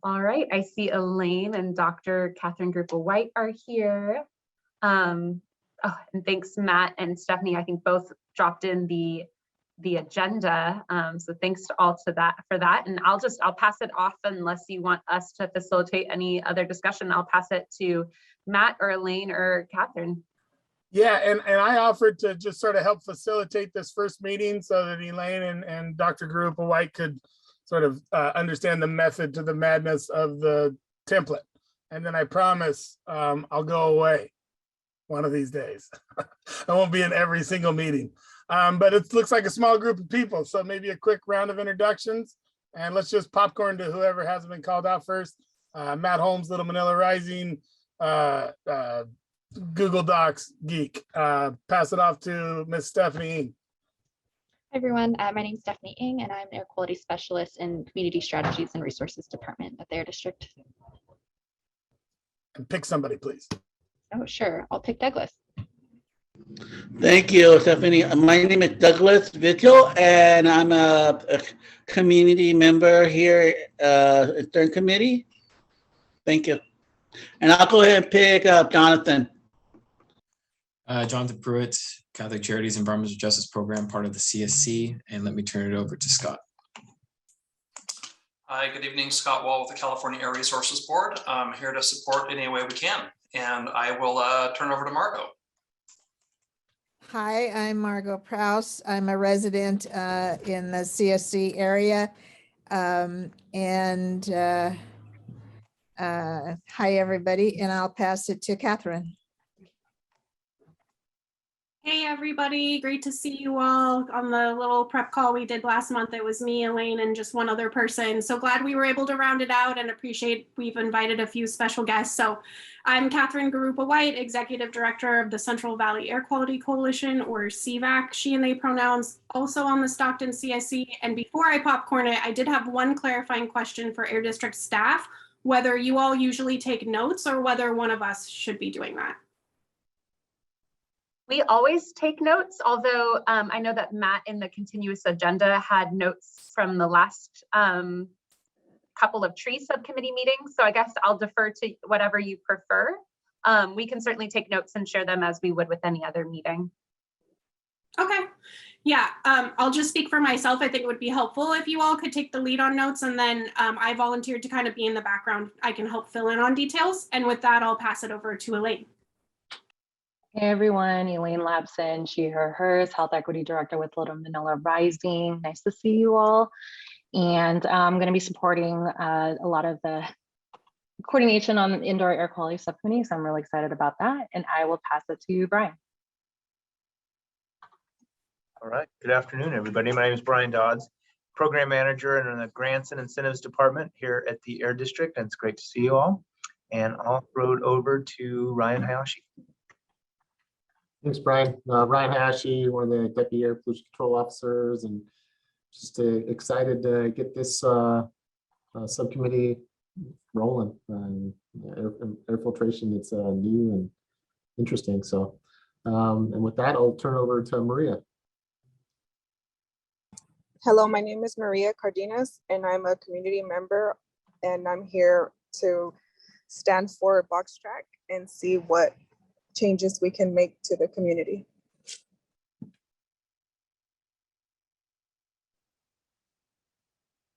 All right, I see Elaine and Dr. Catherine Grupa-White are here. And thanks Matt and Stephanie, I think both dropped in the agenda. So thanks to all for that. And I'll pass it off unless you want us to facilitate any other discussion. I'll pass it to Matt or Elaine or Catherine. Yeah, and I offered to just sort of help facilitate this first meeting so that Elaine and Dr. Grupa-White could sort of understand the method to the madness of the template. And then I promise I'll go away one of these days. I won't be in every single meeting. But it looks like a small group of people. So maybe a quick round of introductions. And let's just popcorn to whoever hasn't been called out first. Matt Holmes, Little Manila Rising, Google Docs geek. Pass it off to Miss Stephanie Ng. Hi everyone, my name is Stephanie Ng and I'm an air quality specialist in Community Strategies and Resources Department at the Air District. And pick somebody, please. Oh, sure. I'll pick Douglas. Thank you, Stephanie. My name is Douglas Vitchell, and I'm a community member here at Stern Committee. Thank you. And I'll go ahead and pick up Jonathan. Jonathan Pruitt, Catholic Charities Environmental Justice Program, part of the CSC. And let me turn it over to Scott. Hi, good evening. Scott Wall with the California Air Resources Board. I'm here to support any way we can. And I will turn over to Margot. Hi, I'm Margot Prouse. I'm a resident in the CSC area. Hi, everybody. And I'll pass it to Catherine. Hey everybody, great to see you all on the little prep call we did last month. It was me, Elaine, and just one other person. So glad we were able to round it out and appreciate we've invited a few special guests. So I'm Catherine Grupa-White, Executive Director of the Central Valley Air Quality Coalition, or CVAC, she and they pronouns, also on the Stockton CSC. And before I popcorn it, I did have one clarifying question for Air District staff, whether you all usually take notes or whether one of us should be doing that. We always take notes, although I know that Matt in the continuous agenda had notes from the last couple of tree subcommittee meetings. So I guess I'll defer to whatever you prefer. We can certainly take notes and share them as we would with any other meeting. Okay. Yeah, I'll just speak for myself. I think it would be helpful if you all could take the lead on notes, and then I volunteered to kind of be in the background. I can help fill in on details. And with that, I'll pass it over to Elaine. Hey everyone, Elaine Lapson, she, her, hers, Health Equity Director with Little Manila Rising. Nice to see you all. And I'm going to be supporting a lot of the coordination on the Indoor Air Quality Subcommittee, so I'm really excited about that. And I will pass it to you, Brian. All right, good afternoon, everybody. My name is Brian Dodds, Program Manager in the Grants and Incentives Department here at the Air District, and it's great to see you all. And I'll throw it over to Ryan Hayashi. Thanks, Brian. Ryan Hayashi, one of the Deputy Air Pollution Control Officers, and just excited to get this subcommittee rolling. Air filtration, it's new and interesting. So, and with that, I'll turn over to Maria. Hello, my name is Maria Cardenas, and I'm a community member, and I'm here to stand for box track and see what changes we can make to the community.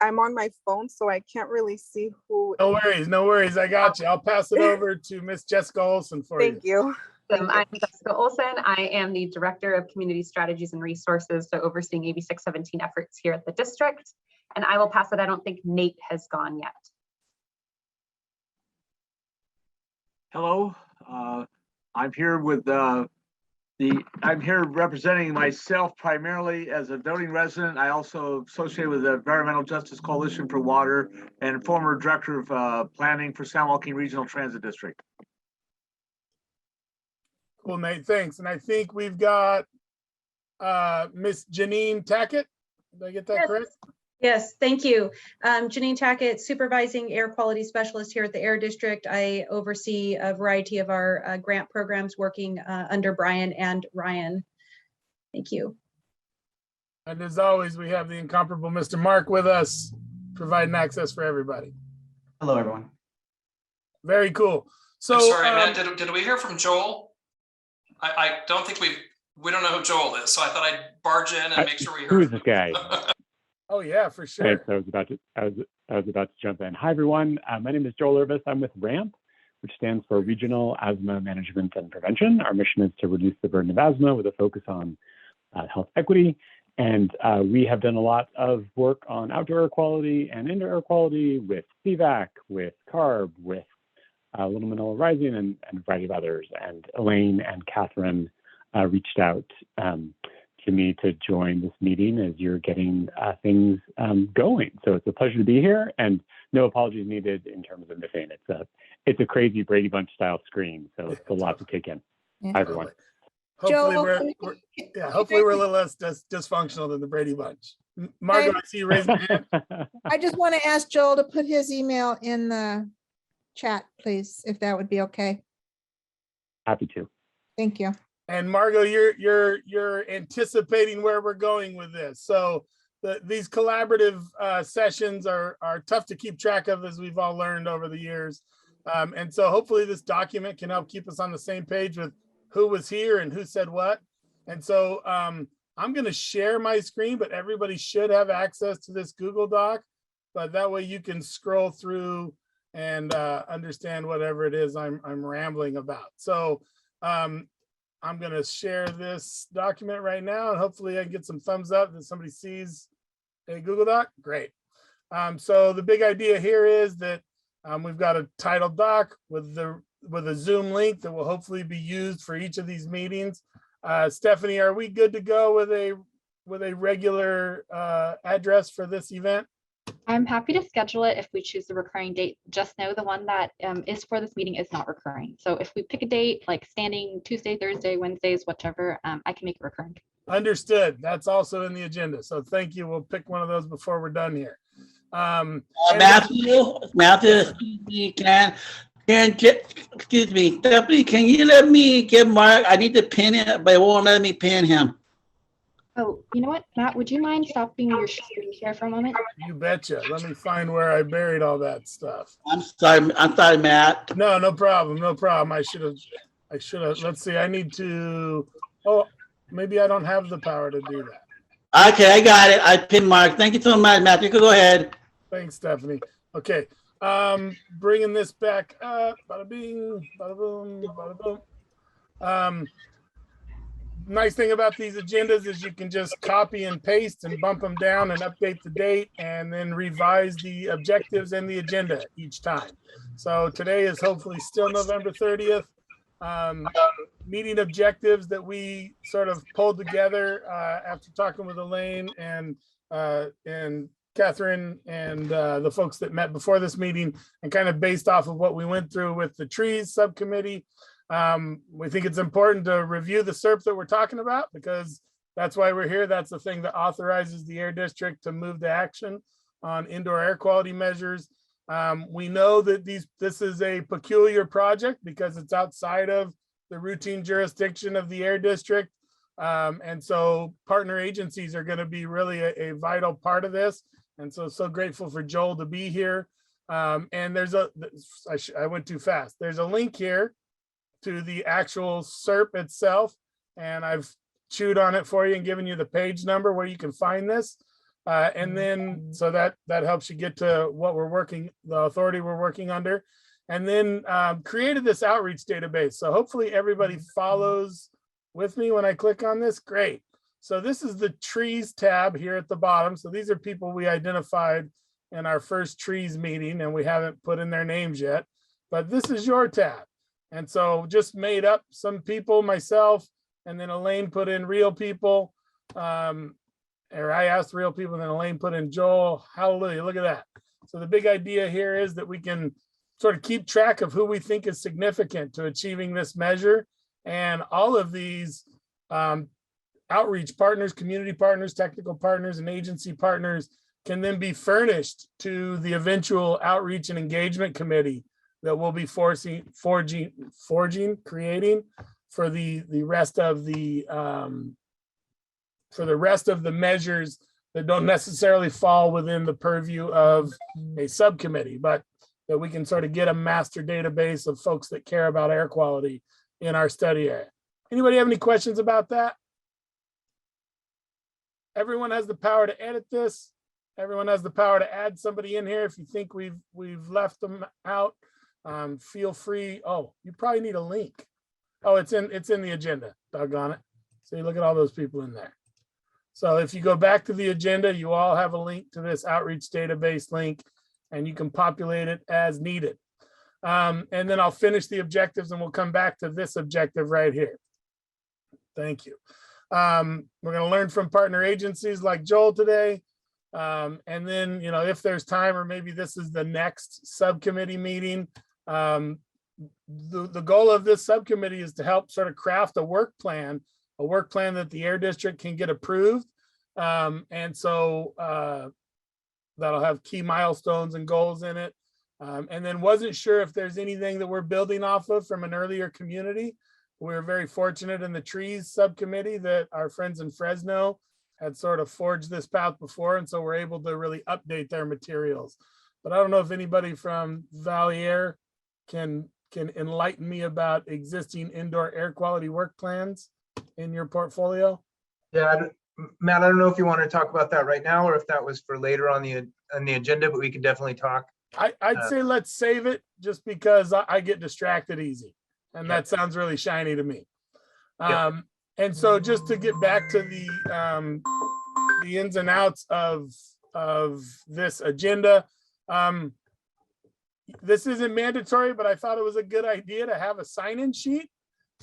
I'm on my phone, so I can't really see who. No worries, no worries. I got you. I'll pass it over to Miss Jessica Olson for you. Thank you. I'm Jessica Olson. I am the Director of Community Strategies and Resources, so overseeing AB 617 efforts here at the district. And I will pass it. I don't think Nate has gone yet. Hello. I'm here with I'm here representing myself primarily as a voting resident. I also associate with the Environmental Justice Coalition for Water and former Director of Planning for San Joaquin Regional Transit District. Cool, Nate, thanks. And I think we've got Miss Janine Tackett. Did I get that correct? Yes, thank you. Janine Tackett, Supervising Air Quality Specialist here at the Air District. I oversee a variety of our grant programs working under Brian and Ryan. Thank you. And as always, we have the incomparable Mr. Mark with us, providing access for everybody. Hello, everyone. Very cool. So I'm sorry, Matt, did we hear from Joel? I don't think we don't know who Joel is, so I thought I'd barge in and make sure we heard. Who is this guy? Oh yeah, for sure. Thanks. I was about to jump in. Hi everyone. My name is Joel Irvis. I'm with RAMP, which stands for Regional Asthma Management and Prevention. Our mission is to reduce the burden of asthma with a focus on health equity. And we have done a lot of work on outdoor air quality and indoor air quality with CVAC, with CARB, with Little Manila Rising, and a variety of others. And Elaine and Catherine reached out to me to join this meeting as you're getting things going. So it's a pleasure to be here, and no apologies needed in terms of missing. It's a crazy Brady Bunch style screen, so it's a lot to take in. Yeah. Hi everyone. Hopefully Joel, hopefully we're a little less dysfunctional than the Brady Bunch. Margot, I see you raising your hand. I just want to ask Joel to put his email in the chat, please, if that would be okay. Happy to. Thank you. And Margot, you're anticipating where we're going with this. So these collaborative sessions are tough to keep track of, as we've all learned over the years. And so hopefully this document can help keep us on the same page with who was here and who said what. And so I'm going to share my screen, but everybody should have access to this Google Doc. But that way you can scroll through and understand whatever it is I'm rambling about. So I'm going to share this document right now, and hopefully I can get some thumbs up that somebody sees a Google Doc. Great. So the big idea here is that we've got a titled doc with a Zoom link that will hopefully be used for each of these meetings. Stephanie, are we good to go with a regular address for this event? I'm happy to schedule it if we choose the recurring date. Just know the one that is for this meeting is not recurring. So if we pick a date like standing Tuesday, Thursday, Wednesdays, whichever, I can make it recurring. Understood. That's also in the agenda. So thank you. We'll pick one of those before we're done here. Matthew, excuse me, Stephanie, can you let me get Mark? I need to pin it, but it won't let me pin him. Oh, you know what, Matt, would you mind stopping your screen share for a moment? You betcha. Let me find where I buried all that stuff. I'm sorry, Matt. No problem. No problem. I should have, let's see, I need to, oh, maybe I don't have the power to do that. Okay, I got it. I pinned Mark. Thank you so much, Matt. You can go ahead. Thanks, Stephanie. Okay. Bringing this back up. Bada bing, bada boom, bada boom. Nice thing about these agendas is you can just copy and paste and bump them down and update the date and then revise the objectives and the agenda each time. So today is hopefully still November 30th. Meeting objectives that we sort of pulled together after talking with Elaine and Catherine and the folks that met before this meeting, and kind of based off of what we went through with the trees subcommittee. We think it's important to review the SERP that we're talking about, because that's why we're here. That's the thing that authorizes the Air District to move to action on indoor air quality measures. We know that this is a peculiar project because it's outside of the routine jurisdiction of the Air District. And so partner agencies are going to be really a vital part of this. And so grateful for Joel to be here. And there's I went too fast. There's a link here to the actual SERP itself. And I've chewed on it for you and given you the page number where you can find this. And then, so that helps you get to what the authority we're working under. And then created this outreach database. So hopefully everybody follows with me when I click on this. Great. So this is the trees tab here at the bottom. So these are people we identified in our first trees meeting, and we haven't put in their names yet, but this is your tab. And so just made up some people, myself, and then Elaine put in real people. Or I asked real people, and then Elaine put in Joel. Hallelujah, look at that. So the big idea here is that we can sort of keep track of who we think is significant to achieving this measure. And all of these outreach partners, community partners, technical partners, and agency partners can then be furnished to the eventual outreach and engagement committee that we'll be creating for the rest of the measures that don't necessarily fall within the purview of a subcommittee. But that we can sort of get a master database of folks that care about air quality in our study area. Anybody have any questions about that? Everyone has the power to edit this. Everyone has the power to add somebody in here. If you think we've left them out, feel free. Oh, you probably need a link. Oh, it's in the agenda, doggone it. So you look at all those people in there. So if you go back to the agenda, you all have a link to this outreach database link, and you can populate it as needed. And then I'll finish the objectives and we'll come back to this objective right here. Thank you. We're going to learn from partner agencies like Joel today. And then, you know, if there's time, or maybe this is the next subcommittee meeting, the goal of this subcommittee is to help sort of craft a work plan that the Air District can get approved. And so that'll have key milestones and goals in it. And then wasn't sure if there's anything that we're building off of from an earlier community. We were very fortunate in the trees subcommittee that our friends in Fresno had sort of forged this path before. And so we're able to really update their materials. But I don't know if anybody from Valley Air can enlighten me about existing indoor air quality work plans in your portfolio. Yeah, Matt, I don't know if you want to talk about that right now or if that was for later on the agenda, but we could definitely talk. I'd say let's save it, just because I get distracted easy, and that sounds really shiny to me. And so just to get back to the ins and outs of this agenda, this isn't mandatory, but I thought it was a good idea to have a sign-in sheet.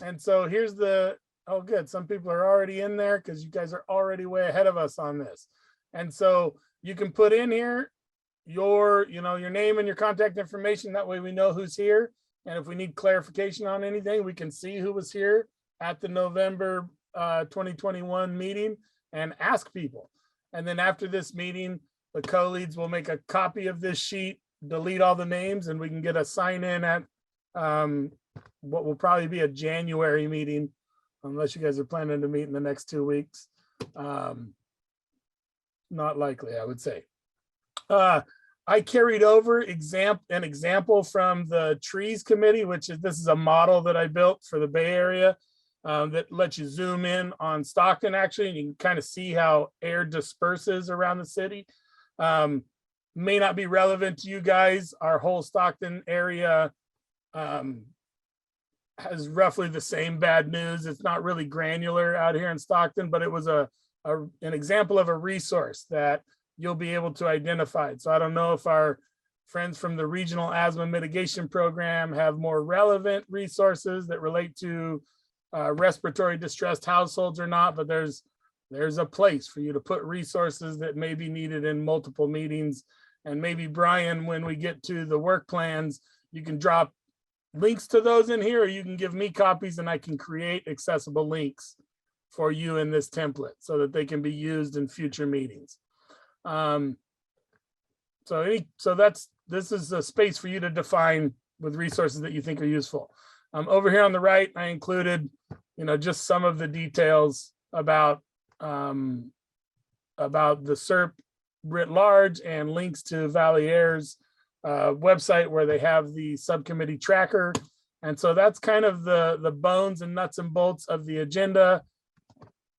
And so here's the, oh good, some people are already in there because you guys are already way ahead of us on this. And so you can put in here your name and your contact information. That way we know who's here. And if we need clarification on anything, we can see who was here at the November 2021 meeting and ask people. And then after this meeting, the co-leads will make a copy of this sheet, delete all the names, and we can get a sign in at what will probably be a January meeting, unless you guys are planning to meet in the next 2 weeks. Not likely, I would say. I carried over an example from the trees committee, this is a model that I built for the Bay Area that lets you zoom in on Stockton actually, and you can kind of see how air disperses around the city. May not be relevant to you guys. Our whole Stockton area has roughly the same bad news. It's not really granular out here in Stockton, but it was an example of a resource that you'll be able to identify. So I don't know if our friends from the Regional Asthma Mitigation Program have more relevant resources that relate to respiratory distressed households or not, but there's a place for you to put resources that may be needed in multiple meetings. And maybe Brian, when we get to the work plans, you can drop links to those in here, or you can give me copies and I can create accessible links for you in this template so that they can be used in future meetings. This is a space for you to define with resources that you think are useful. Over here on the right, I included, just some of the details about the SERP writ large and links to Valley Air's website where they have the subcommittee tracker. And so that's kind of the bones and nuts and bolts of the agenda,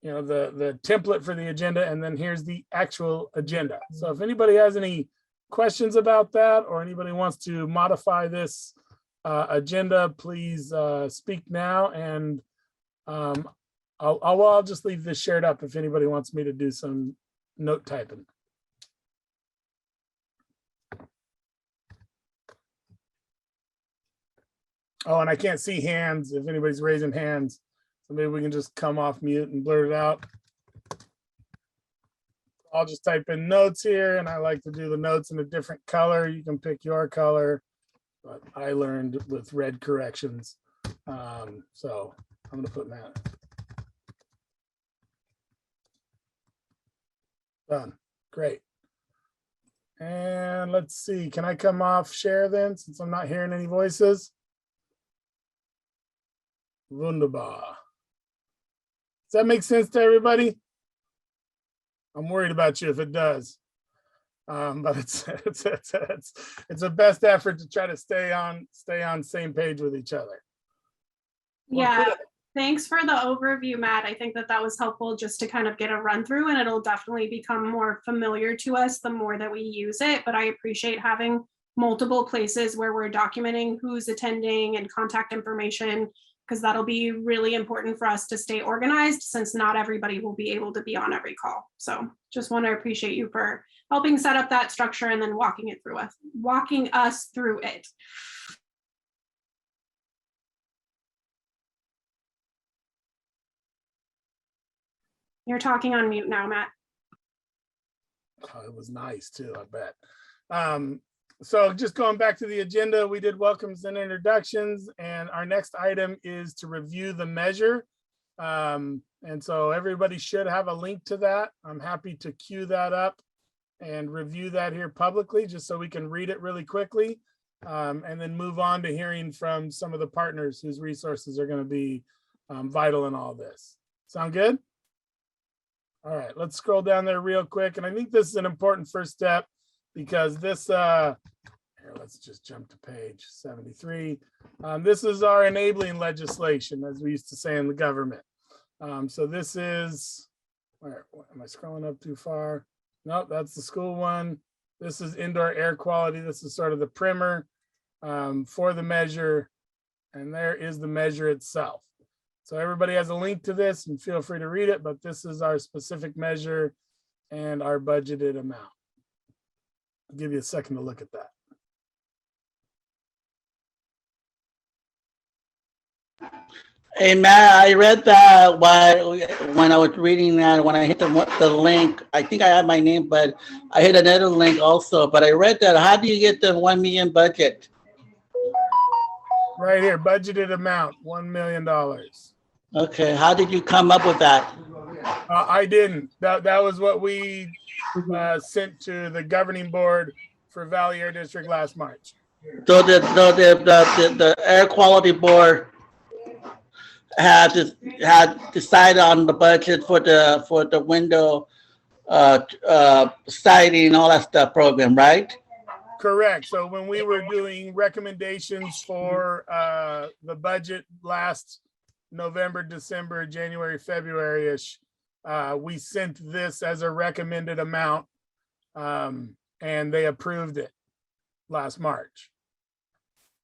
the template for the agenda, and then here's the actual agenda. So if anybody has any questions about that, or anybody wants to modify this agenda, please speak now, and I'll just leave this shared up if anybody wants me to do some note typing. Oh, and I can't see hands if anybody's raising hands. So maybe we can just come off mute and blur it out. I'll just type in notes here, and I like to do the notes in a different color. You can pick your color, but I learned with red corrections. So I'm gonna put that. Done, great. And let's see, can I come off share then, since I'm not hearing any voices? Wunderbar. Does that make sense to everybody? I'm worried about you if it does. But it's a best effort to try to stay on same page with each other. Well, Yeah, cool. thanks for the overview, Matt. I think that was helpful just to kind of get a run through, and it'll definitely become more familiar to us the more that we use it. But I appreciate having multiple places where we're documenting who's attending and contact information, because that'll be really important for us to stay organized, since not everybody will be able to be on every call. So just want to appreciate you for helping set up that structure and then walking us through it. You're talking on mute now, Matt. Oh, it was nice too, I bet. So just going back to the agenda, we did welcomes and introductions, and our next item is to review the measure. And so everybody should have a link to that. I'm happy to queue that up and review that here publicly, just so we can read it really quickly, and then move on to hearing from some of the partners whose resources are going to be vital in all this. Sound good? All right, let's scroll down there real quick. And I think this is an important first step, because this, here, let's just jump to page 73. This is our enabling legislation, as we used to say in the government. So this is, where am I scrolling up too far? Nope, that's the school one. This is indoor air quality. This is sort of the primer for the measure. And there is the measure itself. So everybody has a link to this, and feel free to read it, but this is our specific measure and our budgeted amount. I'll give you a second to look at that. Hey, Matt, I read that when I was reading that, when I hit the link, I think I had my name, but I hit another link also. But I read that, how do you get the 1 million budget? Right here, budgeted amount, $1 million. Okay, how did you come up with that? I didn't. That was what we sent to the governing board for Valley Air District last March. So the air quality board had decided on the budget for the window siding and all that stuff program, right? Correct. So when we were doing recommendations for the budget last November, December, January, February-ish, we sent this as a recommended amount, and they approved it last March.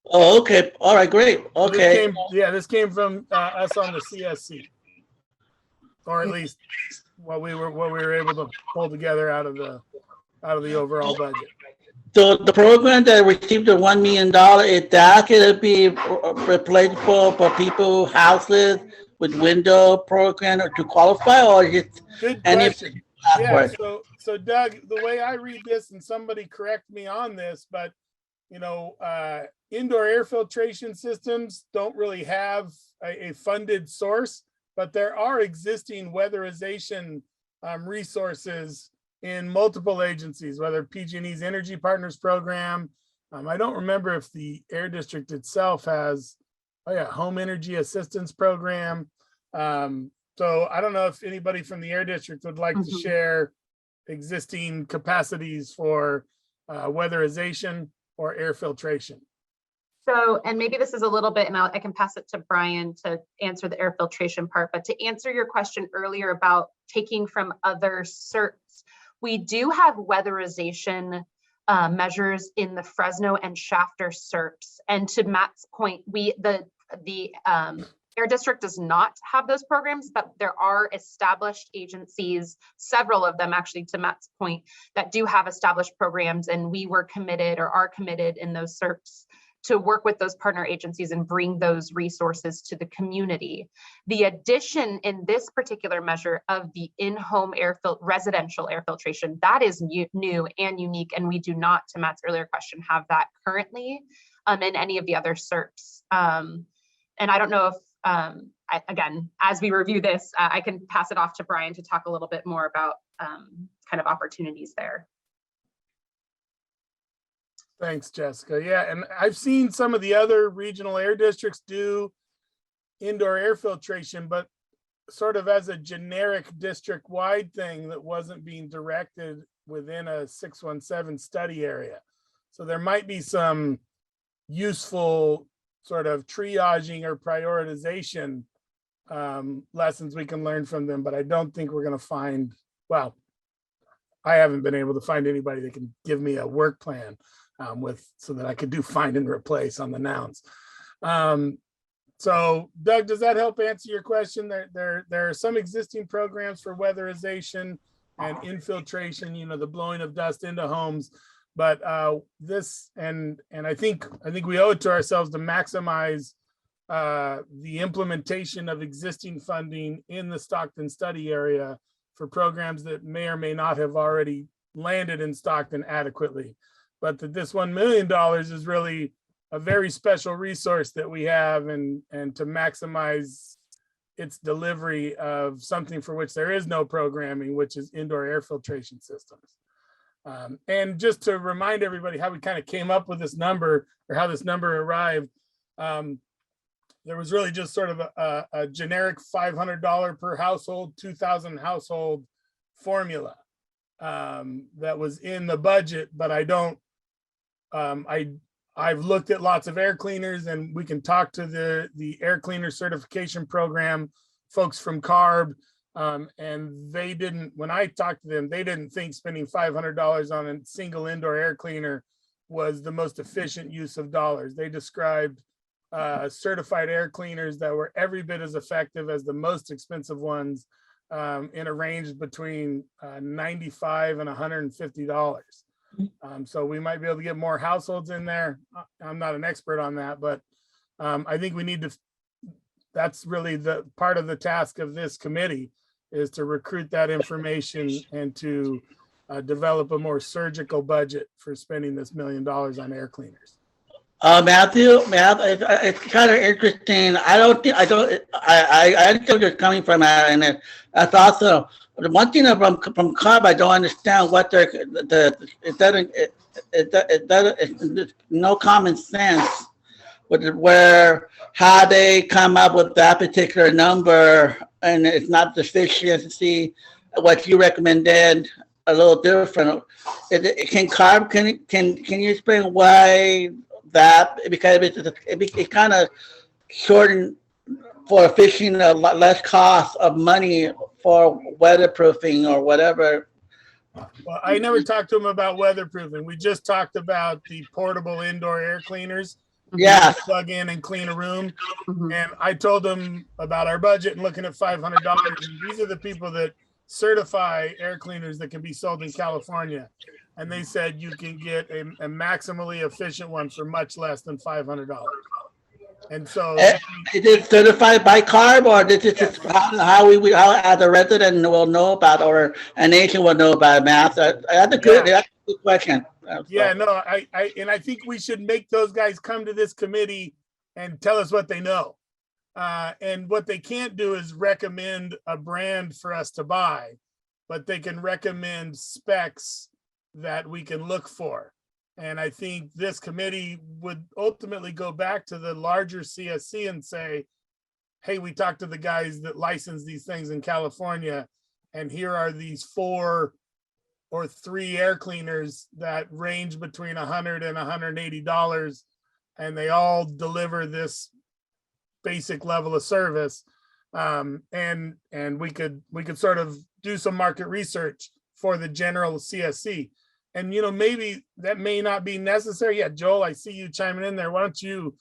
Oh, okay. All right, great. Okay. This came from us on the CSC, or at least what we were able to pull together out of the overall budget. So the program that received the $1 million, is that going to be replaceable for people, houses with window program to qualify, or just good any? question? Yeah. So Doug, the way I read this, and somebody correct me on this, but indoor air filtration systems don't really have a funded source, but there are existing weatherization resources in multiple agencies, whether PG&E's Energy Partners program. I don't remember if the Air District itself has, Home Energy Assistance Program. So I don't know if anybody from the Air District would like to share existing capacities for weatherization or air filtration. So, and maybe this is a little bit, and I can pass it to Brian to answer the air filtration part, but to answer your question earlier about taking from other certs, we do have weatherization measures in the Fresno and Shafter certs. And to Matt's point, the Air District does not have those programs, but there are established agencies, several of them actually, to Matt's point, that do have established programs, and we were committed or are committed in those certs to work with those partner agencies and bring those resources to the community. The addition in this particular measure of the in-home residential air filtration, that is new and unique, and we do not, to Matt's earlier question, have that currently in any of the other certs. And I don't know if, again, as we review this, I can pass it off to Brian to talk a little bit more about kind of opportunities there. Thanks, Jessica. Yeah, and I've seen some of the other regional air districts do indoor air filtration, but sort of as a generic district-wide thing that wasn't being directed within a 617 study area. So there might be some useful sort of triaging or prioritization lessons we can learn from them, but I don't think we're going to find, well, I haven't been able to find anybody that can give me a work plan so that I could do find and replace on the nouns. So Doug, does that help answer your question? There are some existing programs for weatherization and infiltration, you know, the blowing of dust into homes, but this, and I think we owe it to ourselves to maximize the implementation of existing funding in the Stockton study area for programs that may or may not have already landed in Stockton adequately. But that this $1 million is really a very special resource that we have, and to maximize its delivery of something for which there is no programming, which is indoor air filtration systems. And just to remind everybody how we kind of came up with this number, or how this number arrived, there was really just sort of a generic $500 per household, 2,000 household formula that was in the budget, but I've looked at lots of air cleaners, and we can talk to the air cleaner certification program folks from CARB, and they didn't, when I talked to them, they didn't think spending $500 on a single indoor air cleaner was the most efficient use of dollars. They described certified air cleaners that were every bit as effective as the most expensive ones, in a range between $95 and $150. So we might be able to get more households in there. I'm not an expert on that, but I think we need to, that's really the part of the task of this committee, is to recruit that information and to develop a more surgical budget for spending this $1 million on air cleaners. Matthew, it's kind of interesting. I understand where you're coming from, and that's also the one thing from CARB. I don't understand what it doesn't no common sense where how they come up with that particular number, and it's not sufficient. What you recommended a little different. Can CARB can you explain why? That because it kind of shortened for fishing a lot less cost of money for weatherproofing or whatever. Well, I never talked to him about weatherproofing. We just talked about the portable indoor air cleaners. Yeah, plug in and clean a room. And I told them about our budget and looking at $500. And these are the people that certify air cleaners that can be sold in California. And they said you can get a maximally efficient one for much less than $500. And so, is it certified by CARB, or this is just how as a resident will know about, or a nation will know about math? That's a good question. Yeah, no, I think we should make those guys come to this committee and tell us what they know. And what they can't do is recommend a brand for us to buy, but they can recommend specs that we can look for. And I think this committee would ultimately go back to the larger CSC and say, hey, we talked to the guys that license these things in California, and here are these 4 or 3 air cleaners that range between $100 and $180, and they all deliver this basic level of service. And we could sort of do some market research for the general CSC. And, you know, maybe that may not be necessary. Yeah, Joel, I see you chiming in there. Why don't you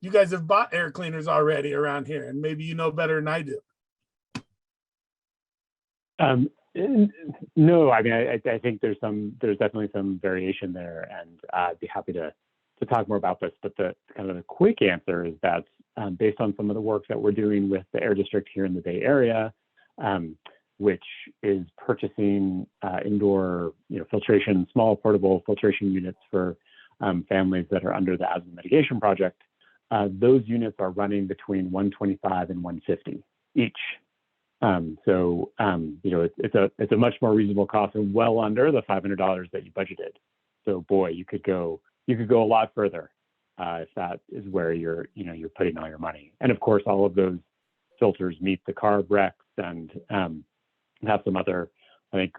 guys have bought air cleaners already around here, and maybe you know better than I do. No, I mean, I think there's definitely some variation there, and I'd be happy to talk more about this. But the kind of the quick answer is that based on some of the work that we're doing with the Air District here in the Bay Area, which is purchasing indoor, filtration, small portable filtration units for families that are under the asthma mitigation project. Those units are running between $125 and $150 each. It's a much more reasonable cost and well under the $500 that you budgeted. So boy, you could go a lot further if that is where you're putting all your money. And of course, all of those filters meet the CARB recs and have some other, I think,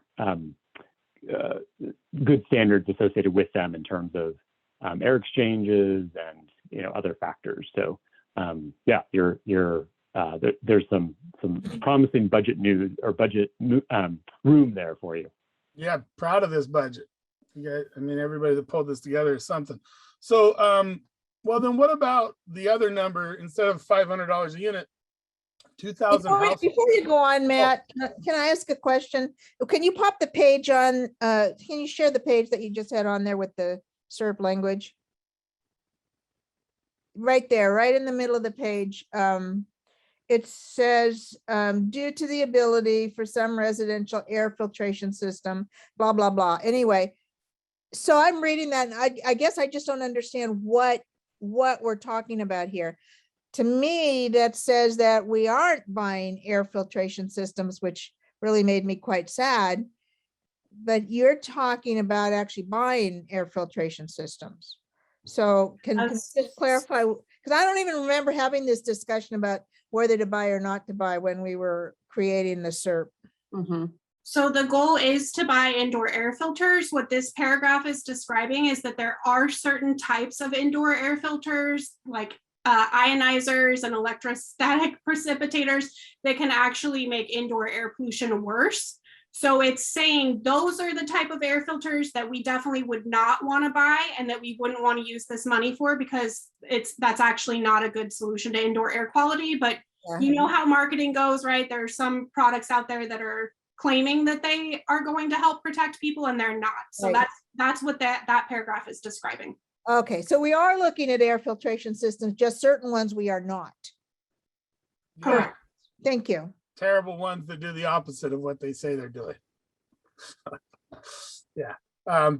good standards associated with them in terms of air exchanges and other factors. So yeah, there's some promising budget news or budget room there for you. Yeah, proud of this budget. You guys, I mean, everybody that pulled this together is something. So, well, then what about the other number instead of $500 a unit? 2,000 Before you go on, Matt, can I ask a question? Can you pop the page on, can you share the page that you just had on there with the SERP language? Right there, right in the middle of the page. It says, due to the ability for some residential air filtration system, blah, blah, blah. Anyway, so I'm reading that and I guess I just don't understand what we're talking about here. To me, that says that we aren't buying air filtration systems, which really made me quite sad. But you're talking about actually buying air filtration systems. So can you just clarify? Because I don't even remember having this discussion about whether to buy or not to buy when we were creating the SERP. So the goal is to buy indoor air filters. What this paragraph is describing is that there are certain types of indoor air filters, like ionizers and electrostatic precipitators, that can actually make indoor air pollution worse. So it's saying those are the type of air filters that we definitely would not want to buy and that we wouldn't want to use this money for, because that's actually not a good solution to indoor air quality. But you know how marketing goes, right? There are some products out there that are claiming that they are going to help protect people and they're not. So that's what that paragraph is describing. Okay, so we are looking at air filtration systems, just certain ones we are not. Correct. Thank you. Terrible ones that do the opposite of what they say they're doing. Yeah.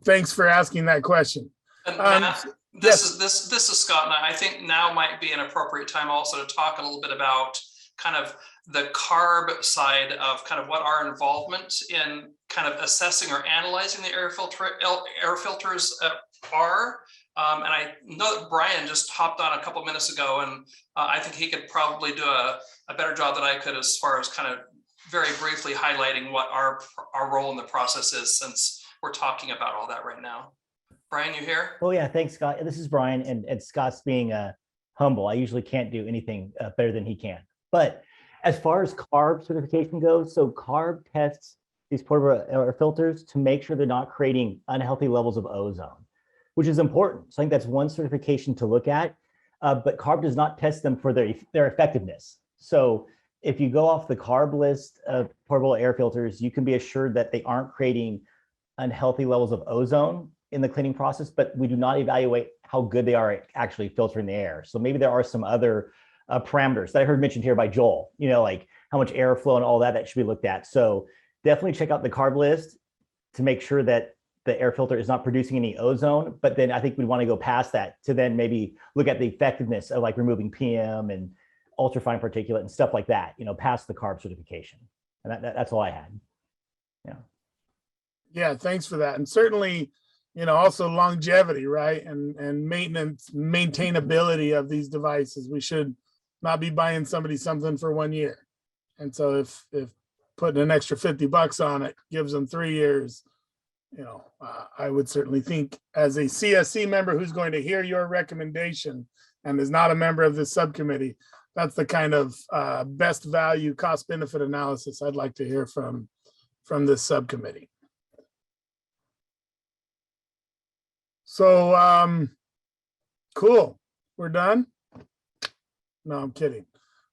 Thanks for asking that question. And Matt, this is Scott, and I think now might be an appropriate time also to talk a little bit about kind of the CARB side of kind of what our involvement in kind of assessing or analyzing the air filters are. And I know that Brian just hopped on a couple minutes ago, and I think he could probably do a better job than I could as far as kind of very briefly highlighting what our role in the process is, since we're talking about all that right now. Brian, you here? Oh yeah, thanks, Scott. This is Brian, and Scott's being humble. I usually can't do anything better than he can. But as far as CARB certification goes, so CARB tests these portable air filters to make sure they're not creating unhealthy levels of ozone, which is important. So I think that's one certification to look at, but CARB does not test them for their effectiveness. So if you go off the CARB list of portable air filters, you can be assured that they aren't creating unhealthy levels of ozone in the cleaning process, but we do not evaluate how good they are at actually filtering the air. So maybe there are some other parameters that I heard mentioned here by Joel, like how much airflow and all that should be looked at. So definitely check out the CARB list to make sure that the air filter is not producing any ozone, but then I think we want to go past that to then maybe look at the effectiveness of like removing PM and ultrafine particulate and stuff like that, past the CARB certification. And that's all I had. Yeah. Yeah, thanks for that. And certainly, also longevity, right? And maintenance, maintainability of these devices. We should not be buying somebody something for 1 year. And so if putting an extra $50 on it gives them 3 years, I would certainly think as a CSC member who's going to hear your recommendation and is not a member of this subcommittee, that's the kind of best value cost benefit analysis I'd like to hear from this subcommittee. So cool. We're done? No, I'm kidding.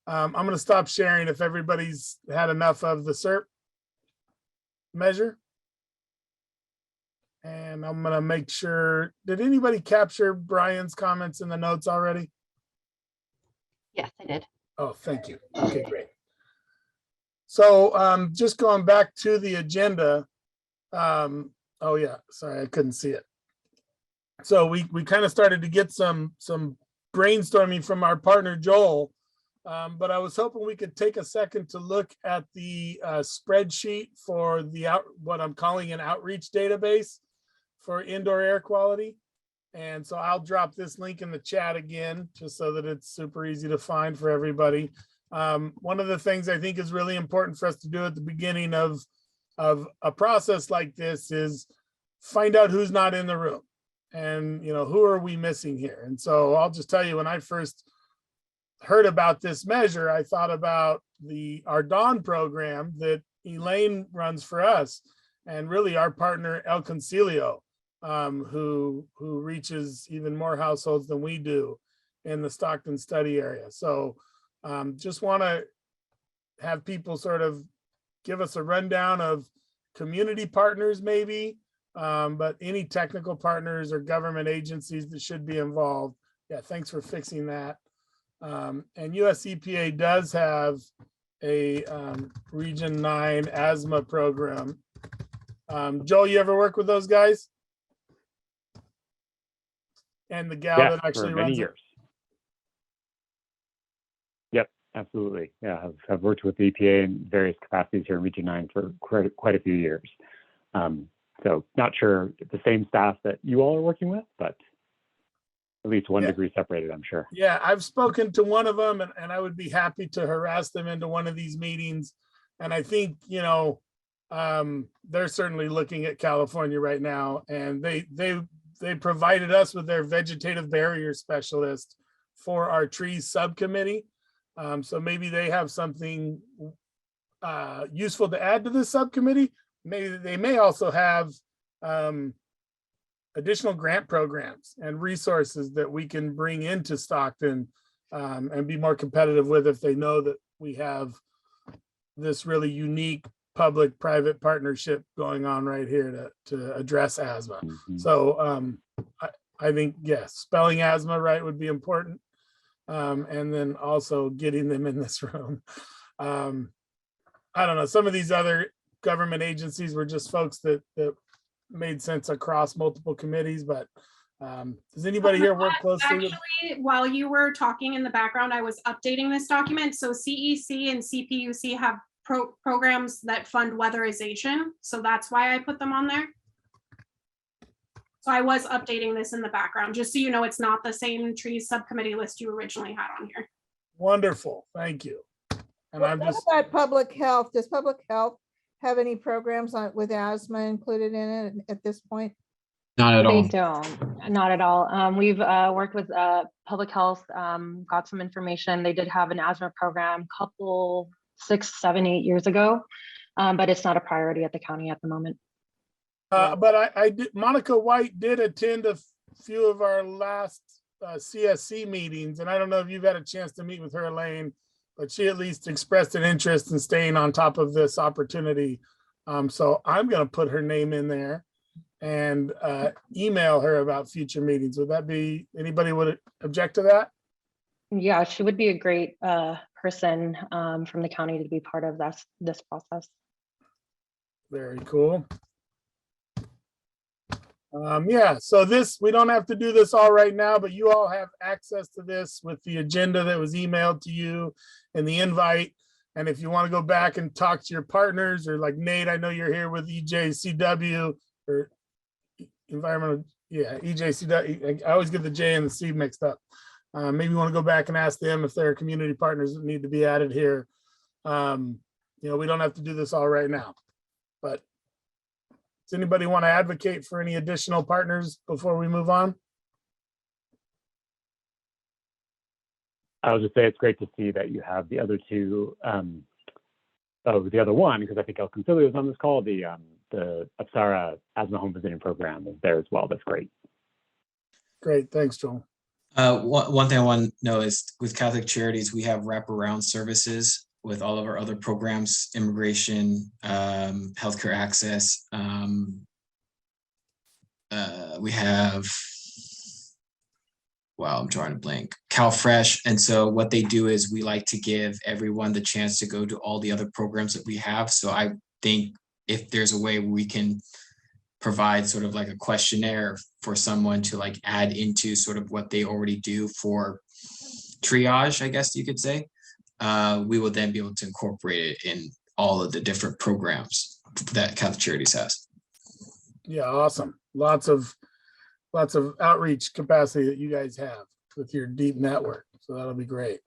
I'm going to stop sharing if everybody's had enough of the SERP measure. And I'm going to make sure, did anybody capture Brian's comments in the notes already? Yes, I did. Oh, thank you. Okay, great. So just going back to the agenda. Oh yeah, sorry, I couldn't see it. So we kind of started to get some brainstorming from our partner, Joel. But I was hoping we could take a second to look at the spreadsheet for what I'm calling an outreach database for indoor air quality. And so I'll drop this link in the chat again, just so that it's super easy to find for everybody. One of the things I think is really important for us to do at the beginning of of a process like this is find out who's not in the room and, who are we missing here? And so I'll just tell you, when I first heard about this measure, I thought about our Dawn program that Elaine runs for us, and really our partner El Concilio, who reaches even more households than we do in the Stockton study area. So just want to have people sort of give us a rundown of community partners maybe, but any technical partners or government agencies that should be involved. Yeah, thanks for fixing that. And US EPA does have a Region 9 asthma program. Joel, you ever work with those guys? And the gal Yeah, that actually for many runs it? years. Yep, absolutely. Yeah, I've worked with the EPA in various capacities here in Region 9 for quite a few years. So not sure if the same staff that you all are working with, but at least one degree separated, I'm sure. Yeah, I've spoken to one of them, and I would be happy to harass them into one of these meetings. And I think, they're certainly looking at California right now, and they provided us with their vegetative barrier specialist for our trees subcommittee. So maybe they have something useful to add to this subcommittee. Maybe they may also have additional grant programs and resources that we can bring into Stockton and be more competitive with, if they know that we have this really unique public-private partnership going on right here to address asthma. Mm-hmm. So I think, yes, spelling asthma right would be important. And then also getting them in this room. I don't know, some of these other government agencies were just folks that made sense across multiple committees, but does anybody here work closely with? Actually, while you were talking in the background, I was updating this document. So CEC and CPUC have programs that fund weatherization. So that's why I put them on there. So I was updating this in the background, just so you know, it's not the same trees subcommittee list you originally had on here. Wonderful, thank you. And What about public health? Does public health have any programs with asthma included in it at this point? Not at all. They don't, not at all. We've worked with public health, got some information. They did have an asthma program couple 6, 7, 8 years ago, but it's not a priority at the county at the moment. But I did, Monica White did attend a few of our last CSC meetings, and I don't know if you've had a chance to meet with her, Elaine, but she at least expressed an interest in staying on top of this opportunity. So I'm going to put her name in there and email her about future meetings. Would that be, anybody would object to that? Yeah, she would be a great person from the county to be part of this process. Very cool. Yeah, so we don't have to do this all right now, but you all have access to this with the agenda that was emailed to you and the invite. And if you want to go back and talk to your partners, or like Nate, I know you're here with EJCW or environmental, yeah, EJCW. I always get the J and the C mixed up. Maybe you want to go back and ask them if there are community partners that need to be added here. We don't have to do this all right now, but does anybody want to advocate for any additional partners before we move on? I'll just say it's great to see that you have the other two, the other one, because I think El Concilio is on this call, the Apsara Asthma Home Visiting Program is there as well. That's great. Great, thanks, Joel. One thing I want to know is with Catholic Charities, we have wraparound services with all of our other programs, immigration, healthcare access. We have, wow, I'm drawing a blank, CalFresh. And so what they do is we like to give everyone the chance to go to all the other programs that we have. So I think if there's a way we can provide sort of like a questionnaire for someone to like add into sort of what they already do for triage, I guess you could say, we will then be able to incorporate it in all of the different programs that Catholic Charities has. Yeah, awesome. Lots of outreach capacity that you guys have with your deep network. So that'll be great.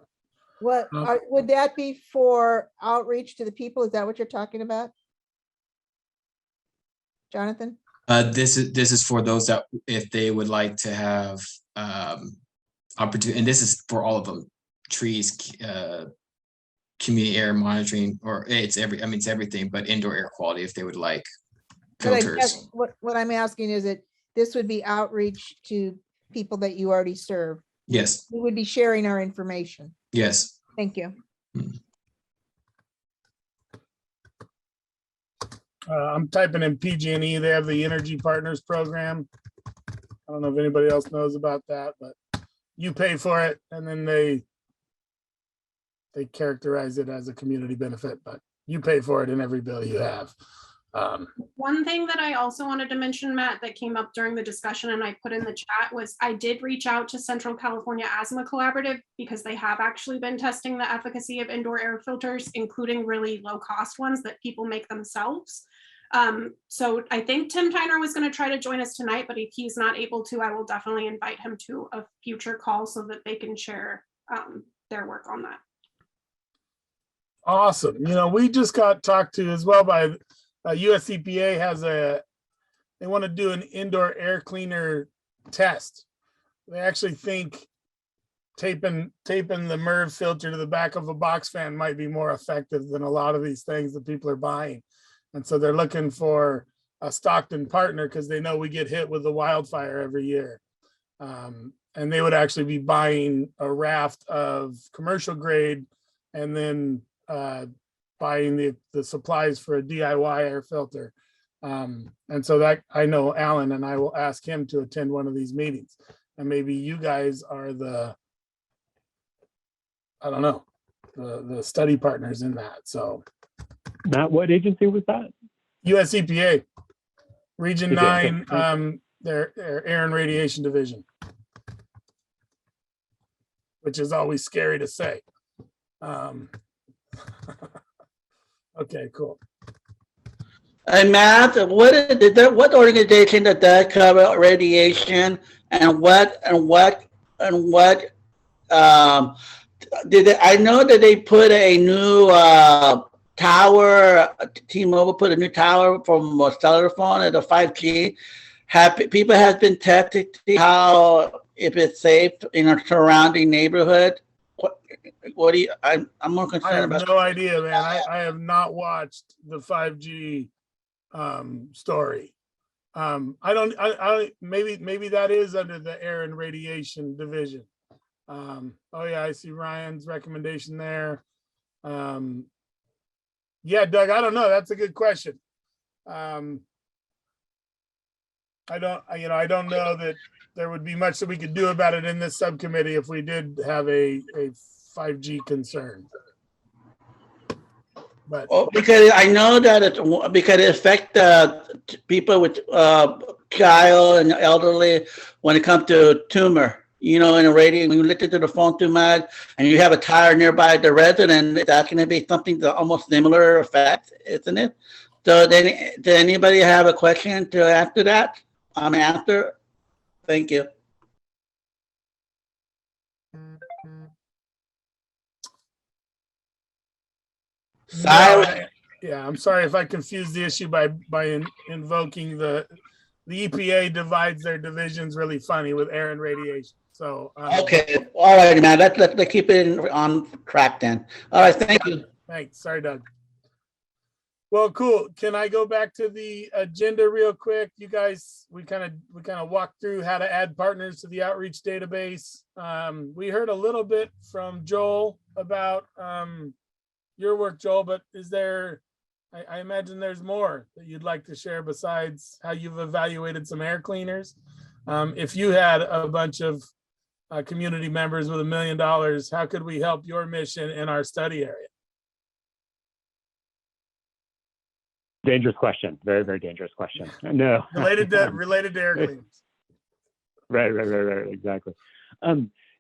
What would that be for outreach to the people? Is that what you're talking about? Jonathan? This is for those that, if they would like to have opportunity, and this is for all of them, trees, community air monitoring, or it's everything, but indoor air quality, if they would like But I filters. guess what I'm asking is that this would be outreach to people that you already serve. Yes, We would be sharing our information. yes. Thank you. I'm typing in PG&E. They have the Energy Partners Program. I don't know if anybody else knows about that, but you pay for it and then they characterize it as a community benefit, but you pay for it in every bill you have. One thing that I also wanted to mention, Matt, that came up during the discussion and I put in the chat was I did reach out to Central California Asthma Collaborative because they have actually been testing the efficacy of indoor air filters, including really low cost ones that people make themselves. So I think Tim Tyner was going to try to join us tonight, but if he's not able to, I will definitely invite him to a future call so that they can share their work on that. Awesome. You know, we just got talked to as well by US EPA they want to do an indoor air cleaner test. They actually think taping the MERV filter to the back of a box fan might be more effective than a lot of these things that people are buying. And so they're looking for a Stockton partner because they know we get hit with the wildfire every year. And they would actually be buying a raft of commercial grade and then buying the supplies for a DIY air filter. And so that I know Alan, and I will ask him to attend one of these meetings. And maybe you guys are the study partners in that. So Matt, what agency was that? US EPA, Region EPA, 9, their Air and Radiation Division, which is always scary to say. Okay, cool. And Matt, what organization does that cover radiation, and what I know that they put a new tower, T-Mobile put a new tower from a cellular phone at the 5G. People have been testing how, if it's safe in a surrounding neighborhood. What do you, I'm more I concerned have about. no idea, man. I have not watched the 5G story. Maybe that is under the Air and Radiation Division. Oh yeah, I see Ryan's recommendation there. Yeah, Doug, I don't know. That's a good question. I don't know that there would be much that we could do about it in this subcommittee if we did have a 5G concern. But Because I know that because it affects people with child and elderly when it comes to tumor. You know, in a radio, when you listen to the phone too much and you have a tire nearby the resident, that's going to be something that almost similar effect, isn't it? So then, does anybody have a question to answer that? Answer. Thank you. No, yeah, I'm sorry if I confused the issue by invoking the EPA divides their divisions really funny with air and radiation. So okay, all right, man. Let's keep it on track then. All right, thank you. Thanks. Sorry, Doug. Well, cool. Can I go back to the agenda real quick? You guys, we kind of walked through how to add partners to the outreach database. We heard a little bit from Joel about your work, Joel, but is there, I imagine there's more that you'd like to share besides how you've evaluated some air cleaners. If you had a bunch of community members with $1 million, how could we help your mission in our study area? Dangerous question. Very, very dangerous question. No. Related to air cleaners. Right. Exactly.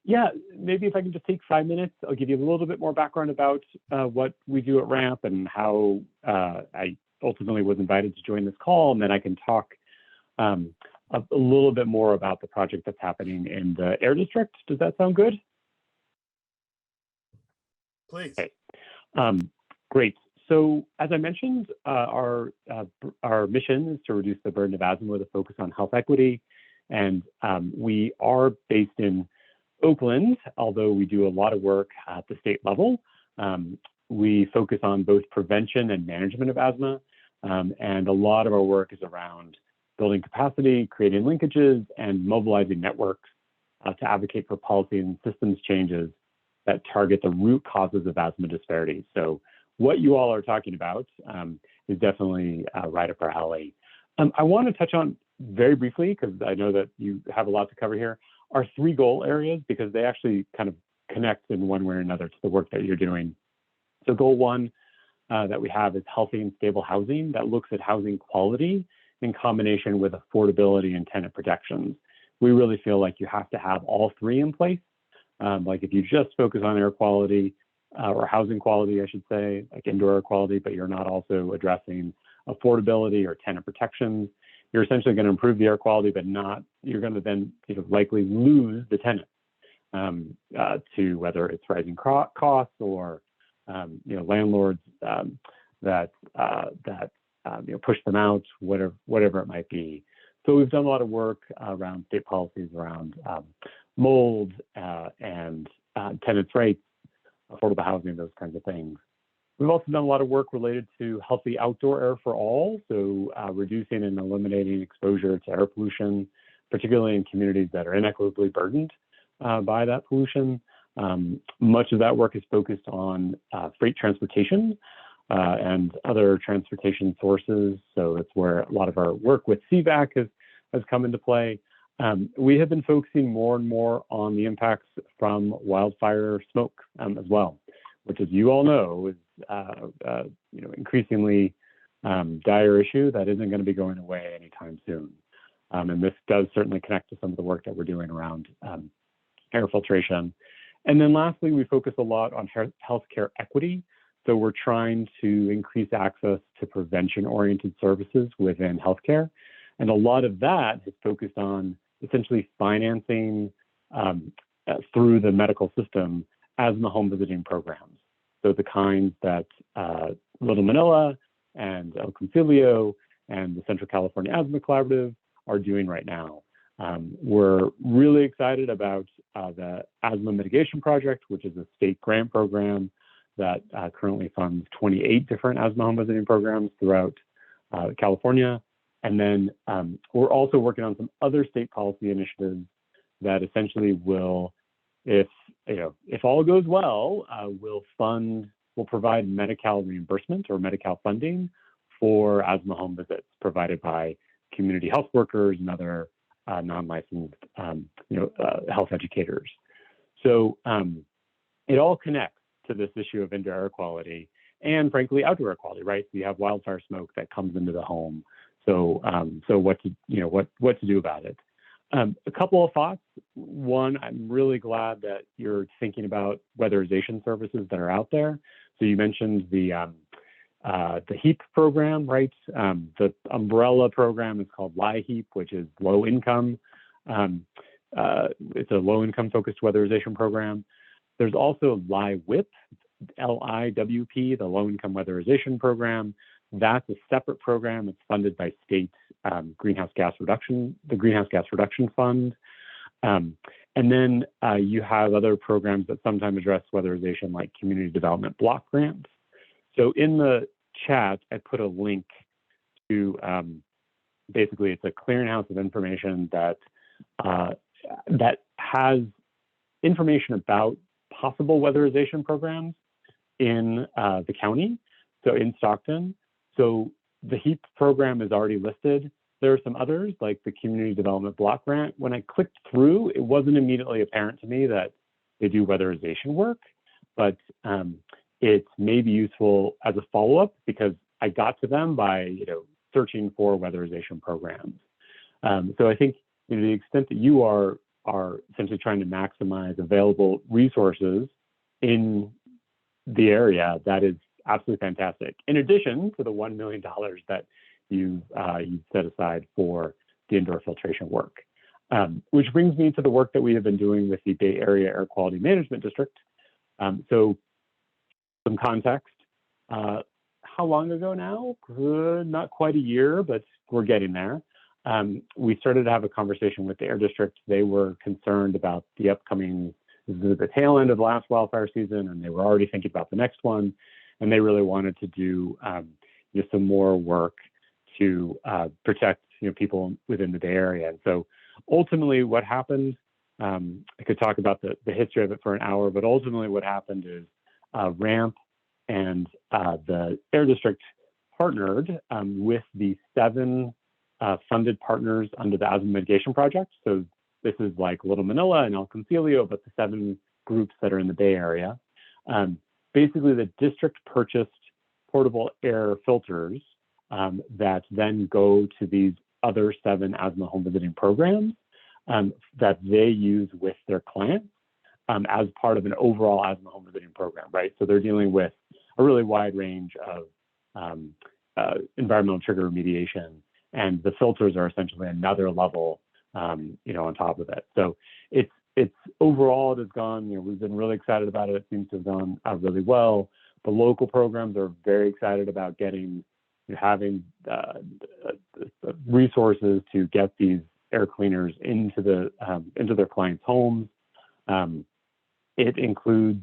Yeah, maybe if I can just take 5 minutes, I'll give you a little bit more background about what we do at RAMP and how I ultimately was invited to join this call, and then I can talk a little bit more about the project that's happening in the Air District. Does that sound good? Please. Okay. Great. So as I mentioned, our mission is to reduce the burden of asthma with a focus on health equity. And we are based in Oakland, although we do a lot of work at the state level. We focus on both prevention and management of asthma. And a lot of our work is around building capacity, creating linkages, and mobilizing networks to advocate for policy and systems changes that target the root causes of asthma disparities. So what you all are talking about is definitely right up our alley. I want to touch on very briefly, because I know that you have a lot to cover here, our 3 goal areas, because they actually kind of connect in one way or another to the work that you're doing. So goal 1 that we have is healthy and stable housing that looks at housing quality in combination with affordability and tenant protections. We really feel like you have to have all 3 in place. Like if you just focus on air quality or housing quality, I should say, like indoor air quality, but you're not also addressing affordability or tenant protections, you're essentially going to improve the air quality, but you're going to then likely lose the tenant to whether it's rising costs or landlords that push them out, whatever it might be. So we've done a lot of work around state policies around mold and tenants' rights, affordable housing, those kinds of things. We've also done a lot of work related to healthy outdoor air for all, so reducing and eliminating exposure to air pollution, particularly in communities that are inequitably burdened by that pollution. Much of that work is focused on freight transportation and other transportation sources. So that's where a lot of our work with CVAC has come into play. We have been focusing more and more on the impacts from wildfire smoke as well, which, as you all know, is increasingly dire issue that isn't going to be going away anytime soon. And this does certainly connect to some of the work that we're doing around air filtration. And then lastly, we focus a lot on healthcare equity. So we're trying to increase access to prevention-oriented services within healthcare. And a lot of that is focused on essentially financing through the medical system asthma home visiting programs. So the kinds that Little Manila and El Concilio and the Central California Asthma Collaborative are doing right now. We're really excited about the Asthma Mitigation Project, which is a state grant program that currently funds 28 different asthma home visiting programs throughout California. And then we're also working on some other state policy initiatives that essentially will, if all goes well, will provide Medi-Cal reimbursement or Medi-Cal funding for asthma home visits provided by community health workers and other non-licensed health educators. So it all connects to this issue of indoor air quality and, frankly, outdoor air quality, right? So you have wildfire smoke that comes into the home. So what to do about it? A couple of thoughts. One, I'm really glad that you're thinking about weatherization services that are out there. So you mentioned the HEAP program, right? The umbrella program is called LIHEAP, which is low income. It's a low income focused weatherization program. There's also LIWIP, LIWP, the low income weatherization program. That's a separate program. It's funded by state the Greenhouse Gas Reduction Fund. And then you have other programs that sometimes address weatherization, like community development block grants. So in the chat, I put a link to basically it's a clearinghouse of information that has information about possible weatherization programs in the county, so in Stockton. So the HEAP program is already listed. There are some others, like the Community Development Block Grant. When I clicked through, it wasn't immediately apparent to me that they do weatherization work, but it may be useful as a follow-up because I got to them by searching for weatherization programs. So I think to the extent that you are essentially trying to maximize available resources in the area, that is absolutely fantastic. In addition to the $1 million that you set aside for the indoor filtration work, which brings me to the work that we have been doing with the Bay Area Air Quality Management District. So some context, how long ago now? Not quite a year, but we're getting there. We started to have a conversation with the Air District. They were concerned about the upcoming, the tail end of the last wildfire season, and they were already thinking about the next one. And they really wanted to do some more work to protect people within the Bay Area. And so ultimately what happened, I could talk about the history of it for an hour, but ultimately what happened is RAMP and the Air District partnered with the 7 funded partners under the Asthma Mitigation Project. So this is like Little Manila and El Concilio, but the 7 groups that are in the Bay Area. Basically, the district purchased portable air filters that then go to these other 7 asthma home visiting programs that they use with their clients as part of an overall asthma home visiting program, right? So they're dealing with a really wide range of environmental trigger remediation, and the filters are essentially another level, on top of it. So it's overall, it has gone, we've been really excited about it. It seems to have gone really well. The local programs are very excited about having resources to get these air cleaners into their clients' homes. It includes,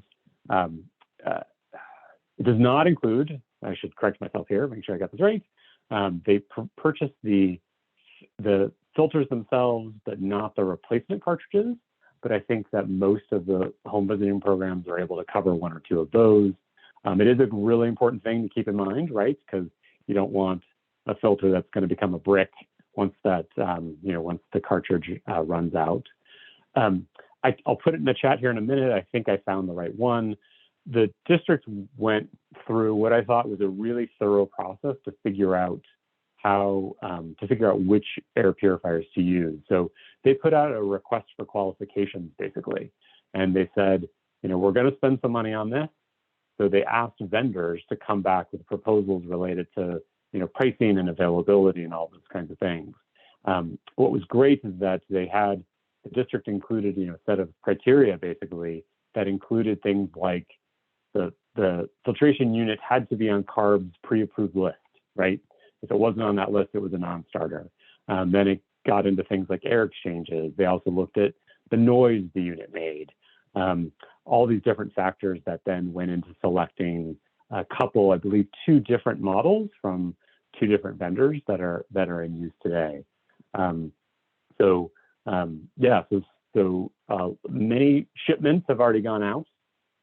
it does not include, I should correct myself here, make sure I got this right. They purchased the filters themselves, but not the replacement cartridges. But I think that most of the home visiting programs are able to cover 1 or 2 of those. It is a really important thing to keep in mind, right? Because you don't want a filter that's going to become a brick once that, once the cartridge runs out. I'll put it in the chat here in a minute. I think I found the right one. The district went through what I thought was a really thorough process to figure out which air purifiers to use. So they put out a request for qualifications, basically. And they said, we're going to spend some money on this. So they asked vendors to come back with proposals related to, pricing and availability and all those kinds of things. What was great is that the district included, a set of criteria, basically, that included things like the filtration unit had to be on CARB's pre-approved list, right? If it wasn't on that list, it was a non-starter. Then it got into things like air exchanges. They also looked at the noise the unit made. All these different factors that then went into selecting a couple, I believe, 2 different models from 2 different vendors that are in use today. So many shipments have already gone out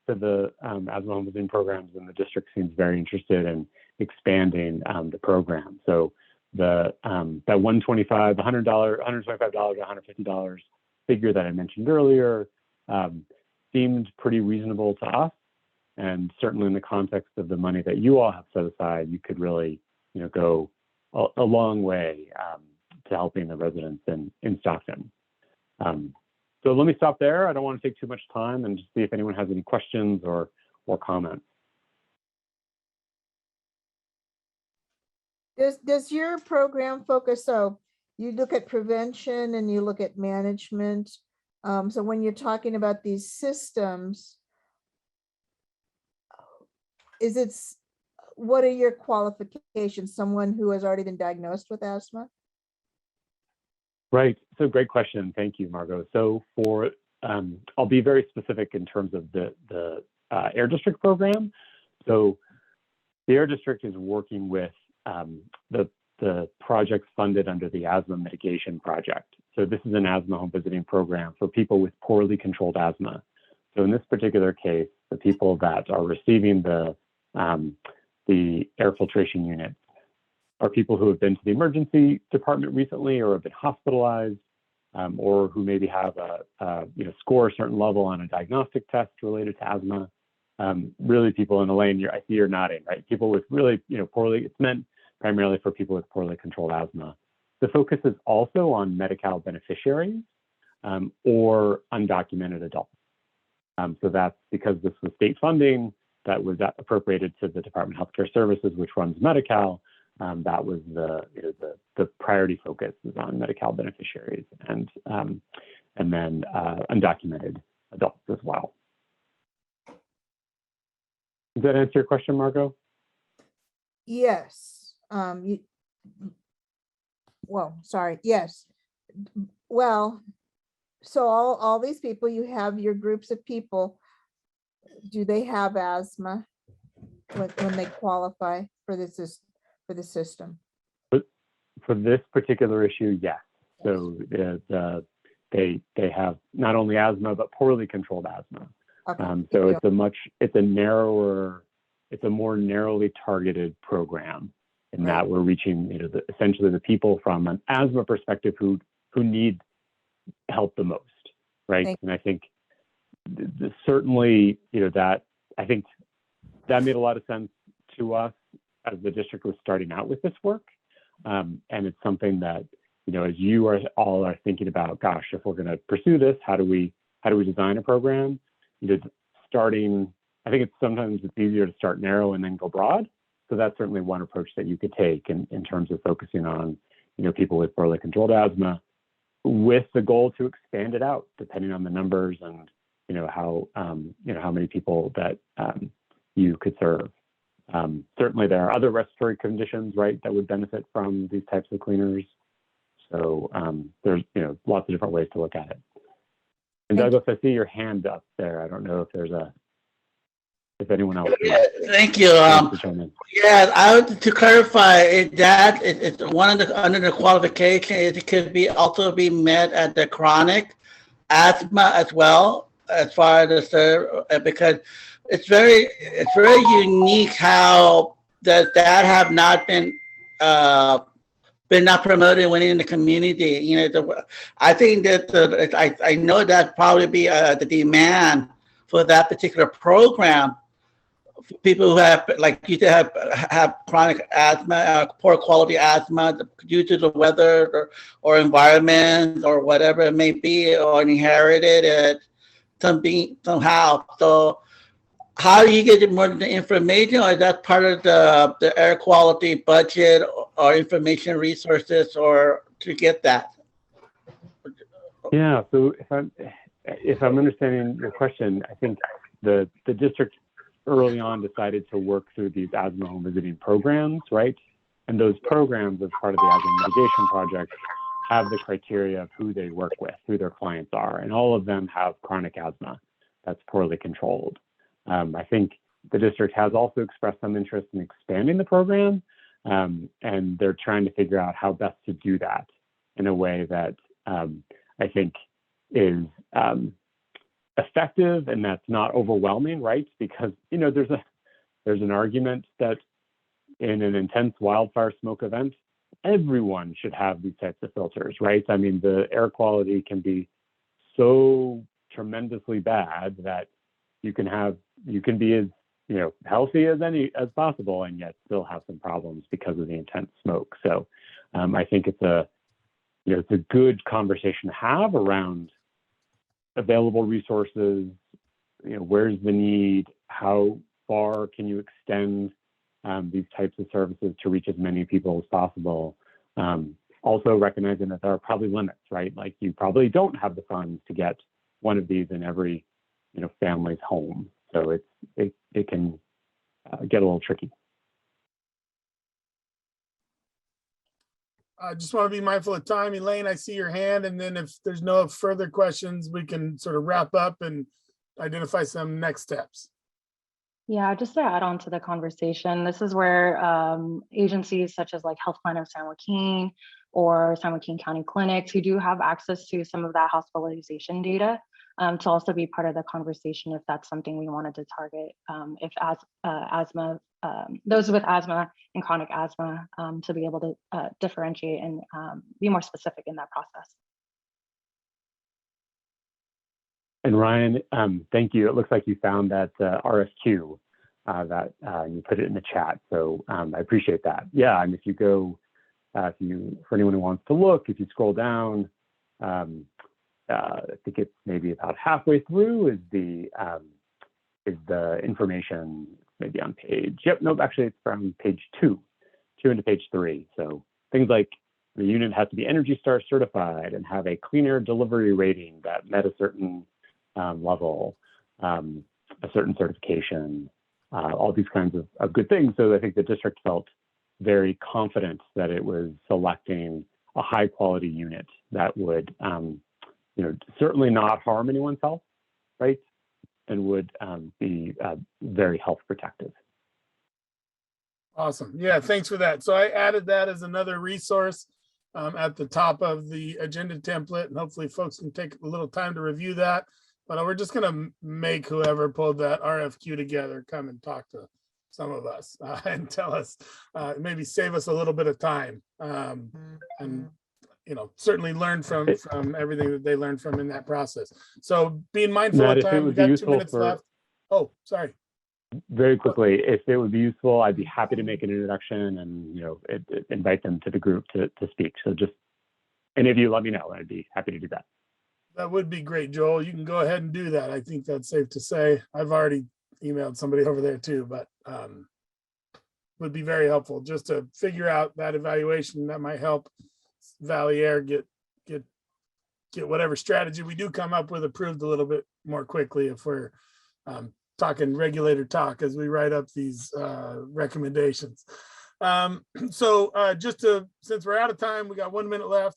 to the asthma home visiting programs, and the district seems very interested in expanding the program. So that $125, $125, $150 figure that I mentioned earlier seemed pretty reasonable to us, and certainly in the context of the money that you all have set aside, you could really go a long way to helping the residents in Stockton. So let me stop there. I don't want to take too much time, and just see if anyone has any questions or comments. Does your program focus, so you look at prevention and you look at management? So when you're talking about these systems, what are your qualifications? Someone who has already been diagnosed with asthma? Right. So great question. Thank you, Margot. So I'll be very specific in terms of the Air District program. So the Air District is working with the projects funded under the Asthma Mitigation Project. So this is an asthma home visiting program for people with poorly controlled asthma. So in this particular case, the people that are receiving the air filtration unit are people who have been to the emergency department recently, or have been hospitalized, or who maybe have score a certain level on a diagnostic test related to asthma. Really, people in the lane, I see you're nodding, right? People with really, poorly, it's meant primarily for people with poorly controlled asthma. The focus is also on Medi-Cal beneficiaries or undocumented adults. So that's because this was state funding that was appropriated to the Department of Healthcare Services, which runs Medi-Cal. That was the priority focus is on Medi-Cal beneficiaries and then undocumented adults as well. Does that answer your question, Margot? Yes, well, sorry, yes. Well, so all these people, you have your groups of people, do they have asthma when they qualify for this, for the system? For this particular issue, yes. So they have not only asthma, but poorly controlled asthma. Okay, So it's a more narrowly targeted program in that we're reaching, essentially the people from an asthma perspective who need help the most, right? And I think certainly, I think that made a lot of sense to us as the district was starting out with this work. And it's something that, as you all are thinking about, gosh, if we're going to pursue this, how do we design a program? I think it's easier to start narrow and then go broad. So that's certainly one approach that you could take in terms of focusing on, people with poorly controlled asthma, with the goal to expand it out depending on the numbers and, how many people that you could serve. Certainly there are other respiratory conditions, right, that would benefit from these types of cleaners. So there's, lots of different ways to look at it. And Douglas, I see your hand up there. I don't know if anyone else. Yeah, thank you. Yeah, I would to clarify it's one of the under the qualification. It could also be met at the chronic asthma as well, as far as because it's very unique how that have not been not promoted within the community. I think that I know that probably be the demand for that particular program. For people who have, like you have chronic asthma, poor quality asthma due to the weather or environment or whatever it may be, or inherited it somehow. So how do you get more of the information, or is that part of the air quality budget or information resources or to get that? Yeah, so if I'm understanding your question, I think the district early on decided to work through these asthma home visiting programs, right? And those programs, as part of the asthma mitigation project, have the criteria of who they work with, who their clients are, and all of them have chronic asthma that's poorly controlled. I think the district has also expressed some interest in expanding the program, and they're trying to figure out how best to do that in a way that I think is effective and that's not overwhelming, right? Because there's an argument that in an intense wildfire smoke event, everyone should have these types of filters, right? I mean, the air quality can be so tremendously bad that you can be as healthy as possible and yet still have some problems because of the intense smoke. So I think it's a good conversation to have around available resources, where's the need, how far can you extend these types of services to reach as many people as possible. Also recognizing that there are probably limits, right? Like you probably don't have the funds to get one of these in every family's home. So it can get a little tricky. I just want to be mindful of time. Elaine, I see your hand, and then if there's no further questions, we can sort of wrap up and identify some next steps. Yeah, just to add on to the conversation, this is where agencies such as like Health Plan of San Joaquin or San Joaquin County Clinics, who do have access to some of that hospitalization data, to also be part of the conversation if that's something we wanted to target, if asthma, those with asthma and chronic asthma, to be able to differentiate and be more specific in that process. And Ryan, thank you. It looks like you found that RFQ that you put it in the chat. So I appreciate that. Yeah, and if you go, for anyone who wants to look, if you scroll down, I think it's maybe about halfway through is the information, maybe on page, actually it's from page 2 into page 3. So things like the unit has to be Energy Star certified and have a clean air delivery rating that met a certain level, a certain certification, all these kinds of good things. So I think the district felt very confident that it was selecting a high quality unit that would, certainly not harm anyone's health, right? And would be very health protective. Awesome. Yeah, thanks for that. So I added that as another resource at the top of the agenda template, and hopefully folks can take a little time to review that. But we're just going to make whoever pulled that RFQ together come and talk to some of us and tell us, maybe save us a little bit of time, and certainly learn from everything that they learned from in that process. So being mindful Matt, of time, we got 2 minutes left. Oh, sorry. Very quickly, if it would be useful, I'd be happy to make an introduction and invite them to the group to speak. So just any of you let me know. I'd be happy to do that. That would be great, Joel. You can go ahead and do that. I think that's safe to say. I've already emailed somebody over there too, but would be very helpful just to figure out that evaluation. That might help Valley Air get whatever strategy we do come up with approved a little bit more quickly if we're talking regulator talk as we write up these recommendations. Since we're out of time, we got 1 minute left.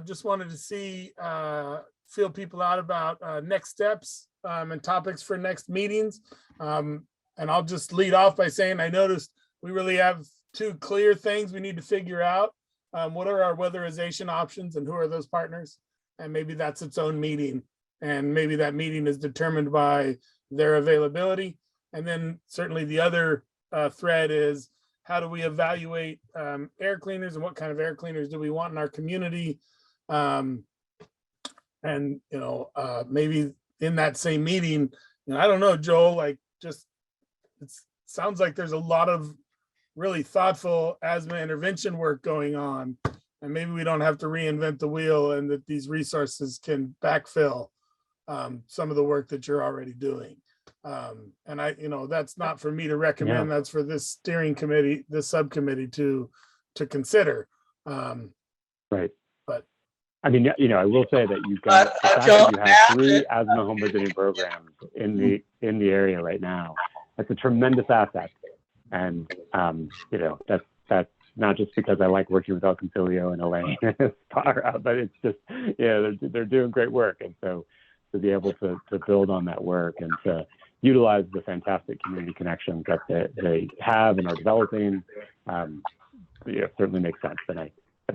Just wanted to feel people out about next steps and topics for next meetings. And I'll just lead off by saying I noticed we really have 2 clear things we need to figure out. What are our weatherization options and who are those partners? And maybe that's its own meeting. And maybe that meeting is determined by their availability. And then certainly the other thread is how do we evaluate air cleaners and what kind of air cleaners do we want in our community? Maybe in that same meeting, I don't know, Joel, it sounds like there's a lot of really thoughtful asthma intervention work going on, and maybe we don't have to reinvent the wheel and that these resources can backfill some of the work that you're already doing. And that's not for me to recommend, that's for this steering committee, this subcommittee to consider. Right. But I mean, I will say that you've got the fact that you have 3 asthma home visiting programs in the area right now. That's a tremendous asset. And that's not just because I like working with El Concilio and Elaine, but it's just, they're doing great work. And so to be able to build on that work and to utilize the fantastic community connections that they have and are developing, certainly makes sense. And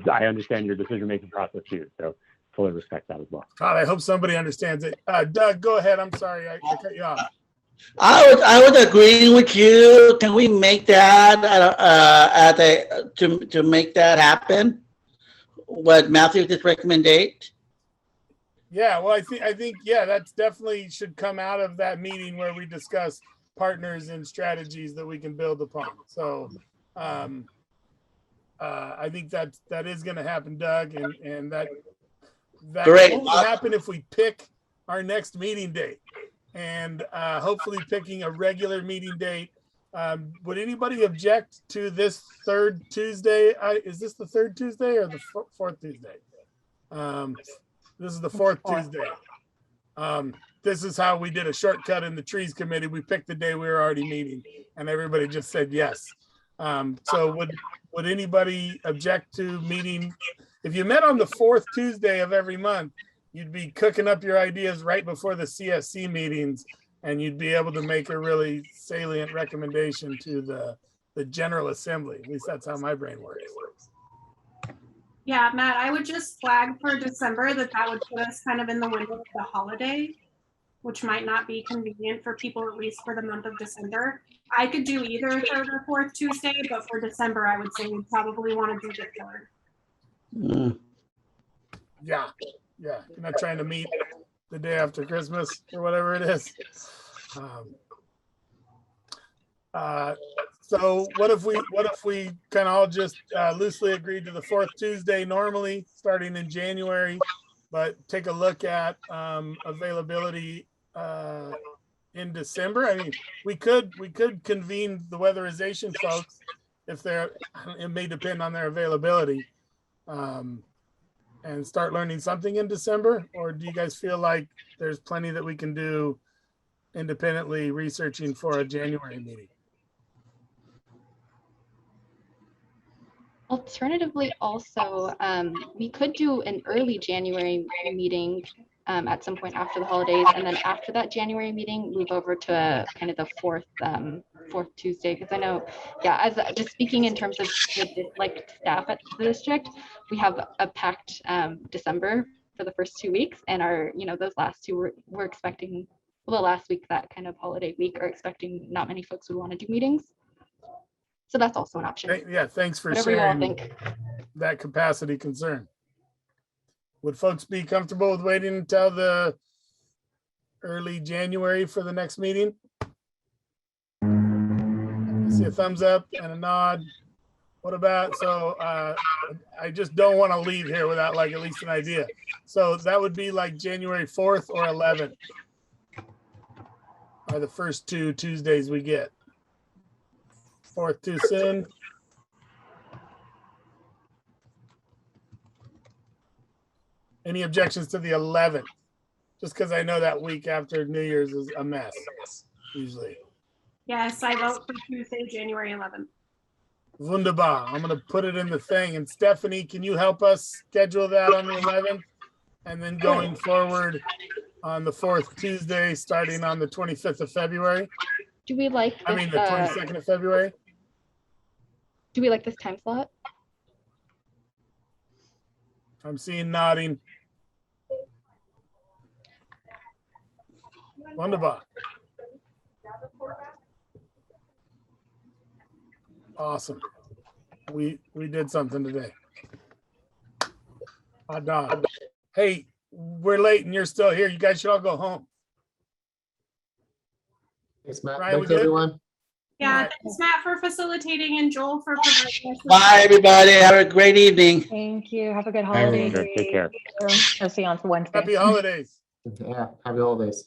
I understand your decision-making process too, so fully respect that as well. God, I hope somebody understands it. Doug, go ahead. I'm sorry, I cut you off. I would agree with you. Can we make that to make that happen? What Matthew just recommended? Yeah, well, I think that's definitely should come out of that meeting where we discuss partners and strategies that we can build upon. So I think that is going to happen, Doug, and that Great. will only happen if we pick our next meeting date. And hopefully picking a regular meeting date. Would anybody object to this 3rd Tuesday? Is this the 3rd Tuesday or the 4th Tuesday? This is the 4th Tuesday. This is how we did a shortcut in the trees committee. We picked the day we were already meeting and everybody just said yes. So would anybody object to meeting? If you met on the 4th Tuesday of every month, you'd be cooking up your ideas right before the CSC meetings, and you'd be able to make a really salient recommendation to the General Assembly. At least that's how my brain works. Yeah, Matt, I would just flag for December that would put us kind of in the window of the holiday, which might not be convenient for people, at least for the month of December. I could do either 3rd or 4th Tuesday, but for December, I would say we probably want to do the 3rd. Yeah. You're not trying to meet the day after Christmas or whatever it is. So what if we kind of all just loosely agreed to the 4th Tuesday normally starting in January, but take a look at availability in December? I mean, we could convene the weatherization folks if it may depend on their availability. And start learning something in December? Or do you guys feel like there's plenty that we can do independently researching for a January meeting. Alternatively, also, we could do an early January meeting at some point after the holidays, and then after that January meeting, move over to kind of the fourth Tuesday. Because I know, yeah, as just speaking in terms of like staff at the district, we have a packed December for the first 2 weeks, and those last two we're expecting. Well, last week, that kind of holiday week, are expecting not many folks would want to do meetings. So that's also an option. Yeah, thanks for Whatever you all sharing think. that capacity concern. Would folks be comfortable with waiting until the early January for the next meeting? I see a thumbs up and a nod. What about, so I just don't want to leave here without like at least an idea. So that would be like January 4th or 11th are the first two Tuesdays we get. 4th too soon. Any objections to the 11th? Just because I know that week after New Year's is a mess, usually. Yes, I vote for Tuesday, January 11th. Wunderbar. I'm going to put it in the thing. And Stephanie, can you help us schedule that on the 11th? And then going forward on the 4th Tuesday, starting on the 25th of February? Do we like this, I mean, the 22nd of February? do we like this time slot? I'm seeing nodding. Wunderbar. Awesome. We did something today. Hot dog. Hey, we're late and you're still here. You guys should all go home. Thanks, Matt. Ryan, we Thanks, good? everyone. Yeah, thanks Matt for facilitating and Joel for providing us with- Bye, everybody. Have a great evening. Thank you. Have a good Bye, everyone. holiday. Take care. I'll see you on Wednesday. Happy holidays. Yeah, happy holidays.